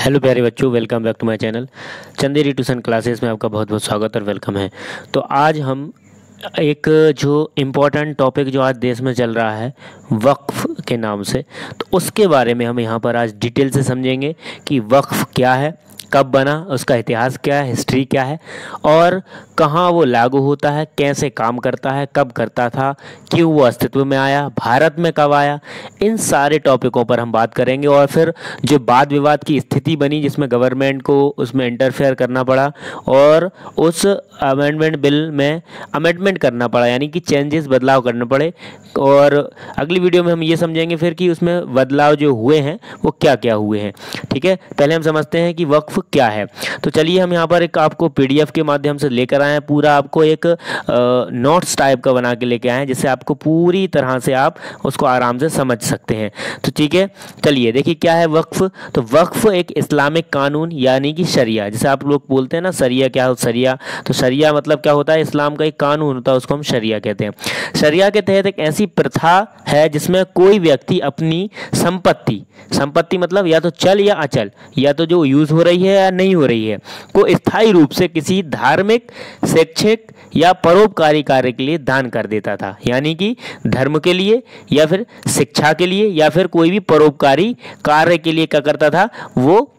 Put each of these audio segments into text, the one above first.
Hello प्यारे बच्चों, welcome back to my channel Chanderi tuition classes में आपका बहुत बहुत स्वागत और वेलकम है। तो आज हम एक जो इम्पोर्टेंट टॉपिक जो आज देश में चल रहा है वक्फ के नाम से, तो उसके बारे में हम यहाँ पर आज डिटेल से समझेंगे कि वक्फ क्या है, कब बना, उसका इतिहास क्या है, हिस्ट्री क्या है और कहाँ वो लागू होता है, कैसे काम करता है, कब करता था, क्यों वो अस्तित्व में आया, भारत में कब आया। इन सारे टॉपिकों पर हम बात करेंगे। और फिर जो वाद विवाद की स्थिति बनी जिसमें गवर्नमेंट को उसमें इंटरफेयर करना पड़ा और उस अमेंडमेंट बिल में अमेंडमेंट करना पड़ा, यानी कि चेंजेस, बदलाव करने पड़े। और अगली वीडियो में हम ये समझेंगे फिर कि उसमें बदलाव जो हुए हैं वो क्या क्या हुए हैं। ठीक है, पहले हम समझते हैं कि वक्फ क्या है। तो चलिए हम यहाँ पर एक आपको पीडीएफ के माध्यम से लेकर आए हैं, पूरा आपको एक नोट्स टाइप का बना के लेके आए हैं जिससे आपको पूरी तरह से आप उसको आराम से समझ सकते हैं। तो ठीक है, चलिए देखिए क्या है वक्फ। तो वक्फ एक इस्लामिक कानून यानी कि शरिया, जैसे आप लोग बोलते हैं ना शरिया क्या हो, शरिया, तो शरिया मतलब क्या होता है, इस्लाम का एक कानून होता है, उसको हम शरिया कहते हैं। शरिया के तहत एक ऐसी प्रथा है जिसमें कोई व्यक्ति अपनी संपत्ति मतलब या तो चल या अचल, या तो जो यूज हो रही है या नहीं हो रही है, को स्थायी रूप से किसी धार्मिक, शैक्षिक या परोपकारी कार्य के लिए दान कर देता था। यानी कि धर्म के लिए या फिर शिक्षा के लिए या फिर कोई भी परोपकारी कार्य के लिए क्या करता था, वो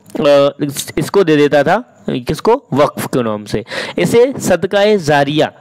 इसको दे देता था, किसको, वक्फ के नाम से। इसे सदकाए जारिया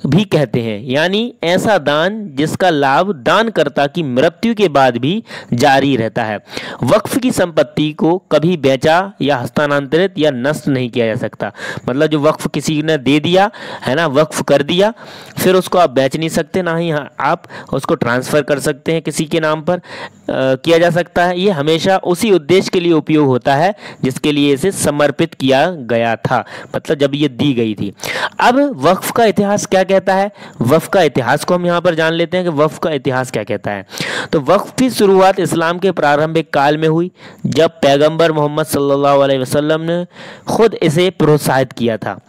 भी कहते हैं, यानी ऐसा दान जिसका लाभ दानकर्ता की मृत्यु के बाद भी जारी रहता है। वक्फ की संपत्ति को कभी बेचा या हस्तांतरित या नष्ट नहीं किया जा सकता। मतलब जो वक्फ किसी ने दे दिया है ना, वक्फ कर दिया, फिर उसको आप बेच नहीं सकते, ना ही आप उसको ट्रांसफ़र कर सकते हैं, किसी के नाम पर किया जा सकता है। ये हमेशा उसी उद्देश्य के लिए उपयोग होता है जिसके लिए इसे समर्पित किया गया था, मतलब जब ये दी गई थी। अब वक्फ का इतिहास क्या कहता है, वक्फ का इतिहास को हम यहाँ पर जान लेते हैं कि वक्फ का इतिहास क्या कहता है। तो वक्फ की शुरुआत इस्लाम के प्रारंभिक काल में हुई जब पैगंबर मोहम्मद सल्लल्लाहु अलैहि वसल्लम ने खुद इसे प्रोत्साहित किया था।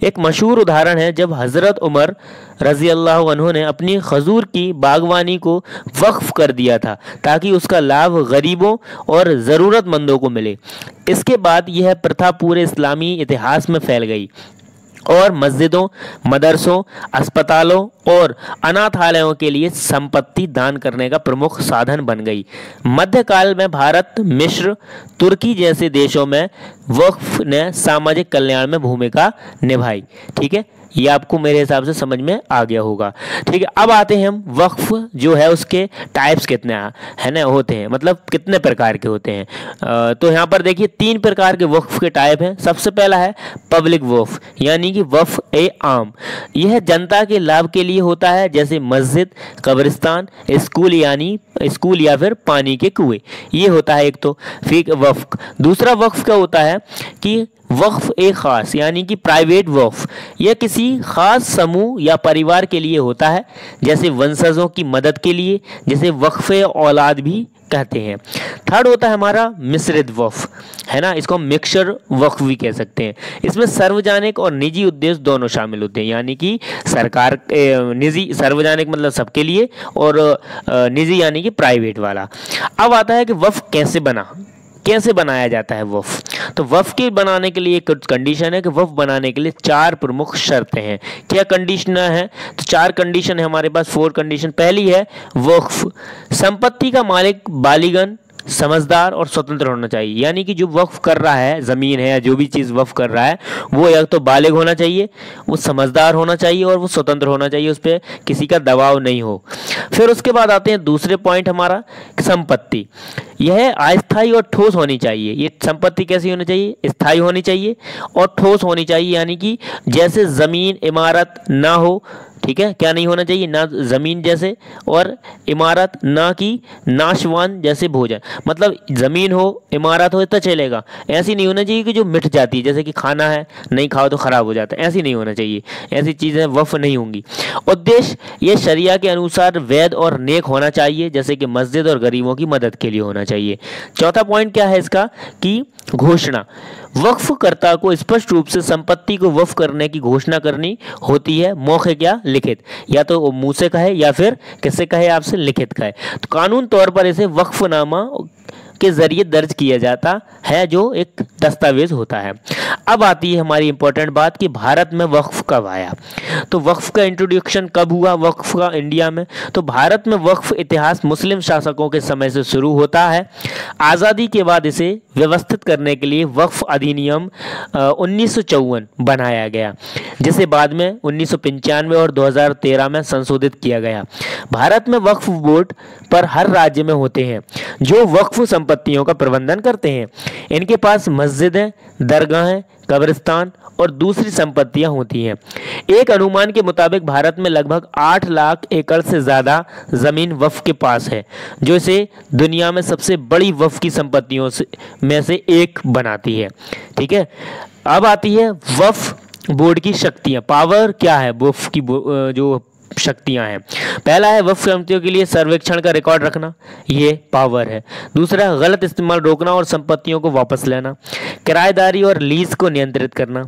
एक मशहूर उदाहरण है जब हज़रत उमर रज़ी अल्लाह अन्हु ने अपनी खजूर की बागवानी को वक्फ कर दिया था ताकि उसका लाभ गरीबों और ज़रूरतमंदों को मिले। इसके बाद यह प्रथा पूरे इस्लामी इतिहास में फैल गई और मस्जिदों, मदरसों, अस्पतालों और अनाथालयों के लिए संपत्ति दान करने का प्रमुख साधन बन गई। मध्यकाल में भारत, मिस्र, तुर्की जैसे देशों में वक्फ ने सामाजिक कल्याण में भूमिका निभाई। ठीक है, ये आपको मेरे हिसाब से समझ में आ गया होगा। ठीक है, अब आते हैं हम वक्फ जो है उसके टाइप्स कितने है ना होते हैं, मतलब कितने प्रकार के होते हैं। तो यहाँ पर देखिए 3 प्रकार के वक्फ के टाइप हैं। सबसे पहला है पब्लिक वक्फ, यानी कि वक्फ ए आम। यह जनता के लाभ के लिए होता है, जैसे मस्जिद, कब्रिस्तान, स्कूल या फिर पानी के कुएं। ये होता है एक तो फिर वक्फ। दूसरा वक्फ क्या होता है कि वक्फ एक खास, यानी कि प्राइवेट वक्फ। यह किसी खास समूह या परिवार के लिए होता है, जैसे वंशजों की मदद के लिए, जैसे वक्फ औलाद भी कहते हैं। थर्ड होता है हमारा मिश्रित वक्फ, है ना, इसको हम मिक्सचर वक्फ भी कह सकते हैं। इसमें सार्वजनिक और निजी उद्देश्य दोनों शामिल होते हैं, यानी कि सरकार, निजी, सार्वजनिक मतलब सबके लिए और निजी यानी कि प्राइवेट वाला। अब आता है कि वक्फ कैसे बनाया जाता है वक्फ। तो वक्फ के बनाने के लिए एक कंडीशन है कि वक्फ बनाने के लिए 4 प्रमुख शर्तें हैं। क्या कंडीशन है, तो 4 कंडीशन है हमारे पास, 4 कंडीशन। पहली है वक्फ संपत्ति का मालिक बालिगन, समझदार और स्वतंत्र होना चाहिए। यानी कि जो वक्फ कर रहा है, ज़मीन है या जो भी चीज़ वक्फ कर रहा है, वो या तो बालिग होना चाहिए, वो समझदार होना चाहिए और वो स्वतंत्र होना चाहिए, उस पर किसी का दबाव नहीं हो। फिर उसके बाद आते हैं दूसरे पॉइंट हमारा, संपत्ति यह अस्थायी और ठोस होनी चाहिए। ये संपत्ति कैसी होनी चाहिए, स्थायी होनी चाहिए और ठोस होनी चाहिए, यानी कि जैसे ज़मीन, इमारत ना हो। ठीक है, क्या नहीं होना चाहिए, ना ज़मीन जैसे और इमारत, ना कि नाशवान जैसे भोजन। मतलब ज़मीन हो, इमारत हो तो चलेगा, ऐसी नहीं होना चाहिए कि जो मिट जाती है, जैसे कि खाना है नहीं खाओ तो ख़राब हो जाता है, ऐसी नहीं होना चाहिए, ऐसी चीज़ें वक्फ नहीं होंगी। उद्देश्य ये शरिया के अनुसार वैध और नेक होना चाहिए, जैसे कि मस्जिद और गरीबों की मदद के लिए होना चाहिए। चौथा पॉइंट क्या है इसका कि घोषणा, वक्फकर्ता को स्पष्ट रूप से संपत्ति को वक्फ करने की घोषणा करनी होती है, मौखिक या लिखित, या तो मुंह से कहे या फिर किससे कहे, आपसे लिखित कहे। तो कानून तौर पर इसे वक्फनामा के जरिए दर्ज किया जाता है, जो एक दस्तावेज होता है। अब आती है हमारी इंपॉर्टेंट बात कि भारत में वक्फ कब आया। तो वक्फ का इंट्रोडक्शन कब हुआ वक्फ का इंडिया में? तो भारत में वक्फ इतिहास मुस्लिम शासकों के समय से शुरू होता है। आज़ादी के बाद इसे व्यवस्थित करने के लिए वक्फ अधिनियम 1954 बनाया गया, जिसे बाद में 1995 और 2013 में संशोधित किया गया। भारत में वक्फ बोर्ड पर हर राज्य में होते हैं जो वक्फ संपत्तियों का प्रबंधन करते हैं। इनके पास मस्जिदें, दरगाहें, कब्रिस्तान और दूसरी संपत्तियां होती हैं। एक अनुमान के मुताबिक भारत में लगभग 8 लाख एकड़ से ज़्यादा ज़मीन वक्फ के पास है, जो इसे दुनिया में सबसे बड़ी वक्फ की संपत्तियों में से एक बनाती है। ठीक है, अब आती है वक्फ बोर्ड की शक्तियाँ। पावर क्या है वक्फ की जो शक्तियां हैं? पहला है वक्फ संपत्तियों के लिए सर्वेक्षण का रिकॉर्ड रखना, ये पावर है। दूसरा, गलत इस्तेमाल रोकना और संपत्तियों को वापस लेना। किराएदारी और लीज को नियंत्रित करना।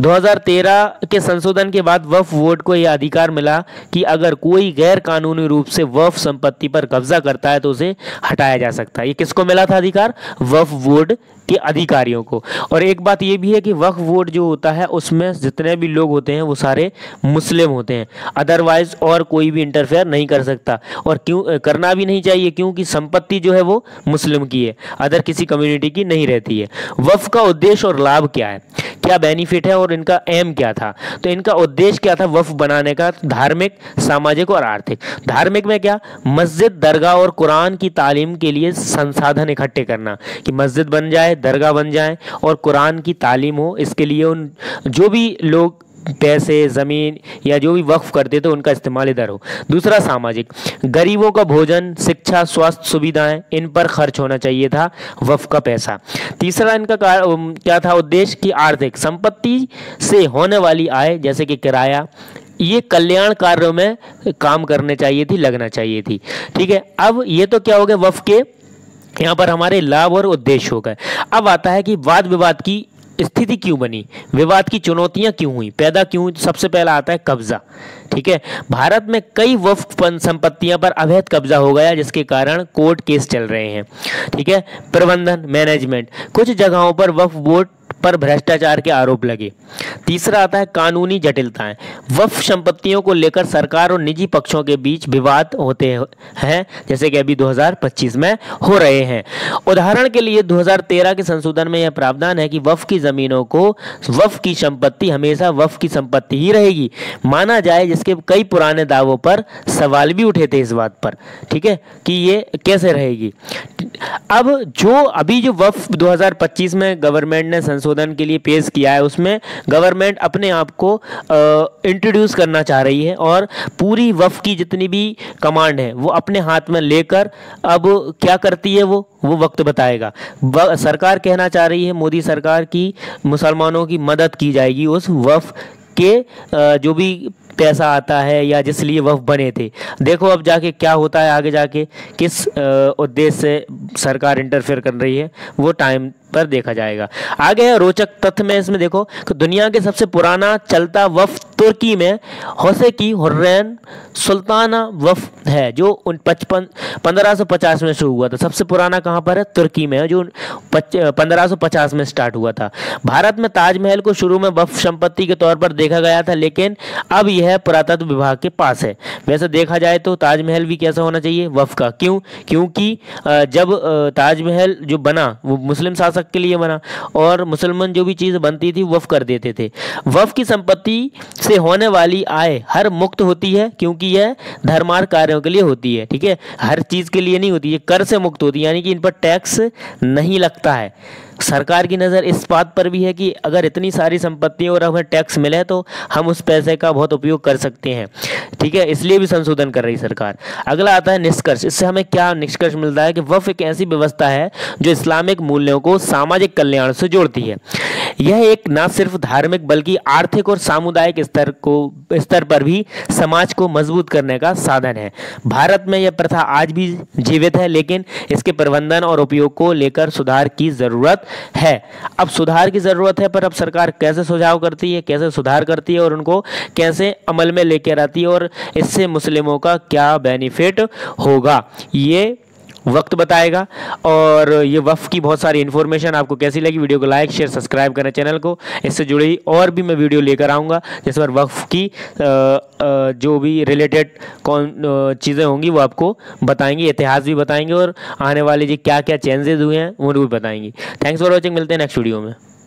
2013 के संशोधन के बाद वक्फ बोर्ड को यह अधिकार मिला कि अगर कोई गैर कानूनी रूप से वक्फ संपत्ति पर कब्जा करता है तो उसे हटाया जा सकता है। ये किसको मिला था अधिकार? वक्फ बोर्ड के अधिकारियों को। और एक बात ये भी है कि वक्फ बोर्ड जो होता है उसमें जितने भी लोग होते हैं वो सारे मुस्लिम होते हैं, अदरवाइज और कोई भी इंटरफेयर नहीं कर सकता, और क्यों करना भी नहीं चाहिए, क्योंकि संपत्ति जो है वो मुस्लिम की है, अदर किसी कम्युनिटी की नहीं रहती है। वक्फ का उद्देश्य और लाभ क्या है, क्या बेनिफिट है और इनका एम क्या था? तो इनका उद्देश्य क्या था वक्फ बनाने का? धार्मिक, सामाजिक और आर्थिक। धार्मिक में क्या? मस्जिद, दरगाह और कुरान की तालीम के लिए संसाधन इकट्ठे करना, कि मस्जिद बन जाए, दरगाह बन जाए और कुरान की तालीम हो। इसके लिए उन जो भी लोग पैसे, ज़मीन या जो भी वक्फ करते थे उनका इस्तेमाल इधर हो। दूसरा, सामाजिक, गरीबों का भोजन, शिक्षा, स्वास्थ्य सुविधाएं, इन पर खर्च होना चाहिए था वक्फ का पैसा। तीसरा इनका क्या था उद्देश्य? कि आर्थिक, संपत्ति से होने वाली आय जैसे कि किराया, ये कल्याण कार्यों में काम करने चाहिए थी, लगना चाहिए थी। ठीक है, अब ये तो क्या हो गया वक्फ के यहाँ पर हमारे लाभ और उद्देश्य हो गए। अब आता है कि वाद विवाद की स्थिति क्यों बनी, विवाद की चुनौतियां क्यों हुई, पैदा क्यों हुई? तो सबसे पहला आता है कब्जा। ठीक है, भारत में कई वक्फ संपत्तियां पर अवैध कब्जा हो गया, जिसके कारण कोर्ट केस चल रहे हैं। ठीक है, प्रबंधन, मैनेजमेंट, कुछ जगहों पर वक्फ बोर्ड पर भ्रष्टाचार के आरोप लगे। तीसरा आता है कानूनी जटिलताएं, वक्फ संपत्तियों को लेकर सरकार और निजी पक्षों के बीच विवाद होते हैं, जैसे कि अभी 2025 में हो रहे हैं। उदाहरण के लिए 2013 के संशोधन में यह प्रावधान है कि वक्फ की जमीनों को वक्फ की संपत्ति हमेशा वक्फ की संपत्ति ही रहेगी माना जाए, जिसके कई पुराने दावों पर सवाल भी उठे थे इस बात पर। ठीक है, कि ये कैसे रहेगी। अब जो वक्फ 2025 में गवर्नमेंट ने संशोधन के लिए पेश किया है, उसमें गवर्नमेंट अपने आप को इंट्रोड्यूस करना चाह रही है और पूरी वक्फ की जितनी भी कमांड है वो अपने हाथ में लेकर अब क्या करती है वो वक्त बताएगा। सरकार कहना चाह रही है, मोदी सरकार की, मुसलमानों की मदद की जाएगी उस वक्फ के जो भी पैसा आता है या जिस लिए वक्फ बने थे। देखो अब जाके क्या होता है, आगे जाके किस उद्देश्य से सरकार इंटरफेयर कर रही है वो टाइम पर देखा जाएगा। आगे है रोचक तथ्य में इसमें देखो कि दुनिया के सबसे पुराना चलता वक्फ तुर्की में होसेकी हुर्रेन सुल्ताना वक्फ है, जो 1550 में शुरू हुआ था। सबसे पुराना कहाँ पर है? तुर्की में, जो 1550 में स्टार्ट हुआ था। भारत में ताजमहल को शुरू में वक्फ संपत्ति के तौर पर देखा गया था, लेकिन अब यह पुरातत्व विभाग के पास है। वैसे देखा जाए तो ताजमहल भी कैसा होना चाहिए? वक्फ का। क्यों? क्योंकि जब ताजमहल जो बना वो मुस्लिम शासक के लिए बना और मुसलमान जो भी चीज़ बनती थी वक्फ कर देते थे। वक्फ की संपत्ति से होने वाली आय हर मुक्त होती है, क्योंकि यह धर्मार्थ कार्यों के लिए होती है। ठीक है, हर चीज़ के लिए नहीं होती, ये कर से मुक्त होती है, यानी कि इन पर टैक्स नहीं लगता है। सरकार की नज़र इस बात पर भी है कि अगर इतनी सारी संपत्ति और हमें टैक्स मिले तो हम उस पैसे का बहुत उपयोग कर सकते हैं। ठीक है, इसलिए भी संशोधन कर रही सरकार। अगला आता है निष्कर्ष। इससे हमें क्या निष्कर्ष मिलता है कि वक्फ एक ऐसी व्यवस्था है जो इस्लामिक मूल्यों को सामाजिक कल्याण से जोड़ती है। यह एक न सिर्फ धार्मिक बल्कि आर्थिक और सामुदायिक स्तर पर भी समाज को मजबूत करने का साधन है। भारत में यह प्रथा आज भी जीवित है, लेकिन इसके प्रबंधन और उपयोग को लेकर सुधार की जरूरत है। अब सुधार की जरूरत है, पर अब सरकार कैसे सुझाव करती है, कैसे सुधार करती है और उनको कैसे अमल में लेकर आती है और इससे मुस्लिमों का क्या बेनिफिट होगा, ये वक्त बताएगा। और ये वक्फ की बहुत सारी इन्फॉर्मेशन आपको कैसी लगी, वीडियो को लाइक शेयर सब्सक्राइब करें चैनल को। इससे जुड़ी और भी मैं वीडियो लेकर आऊँगा जिस पर वक्फ की जो भी रिलेटेड चीज़ें होंगी वो आपको बताएंगे, इतिहास भी बताएंगे और आने वाले जी क्या क्या चेंजेस हुए हैं वो भी बताएंगे। थैंक्स फॉर वॉचिंग, मिलते हैं नेक्स्ट वीडियो में।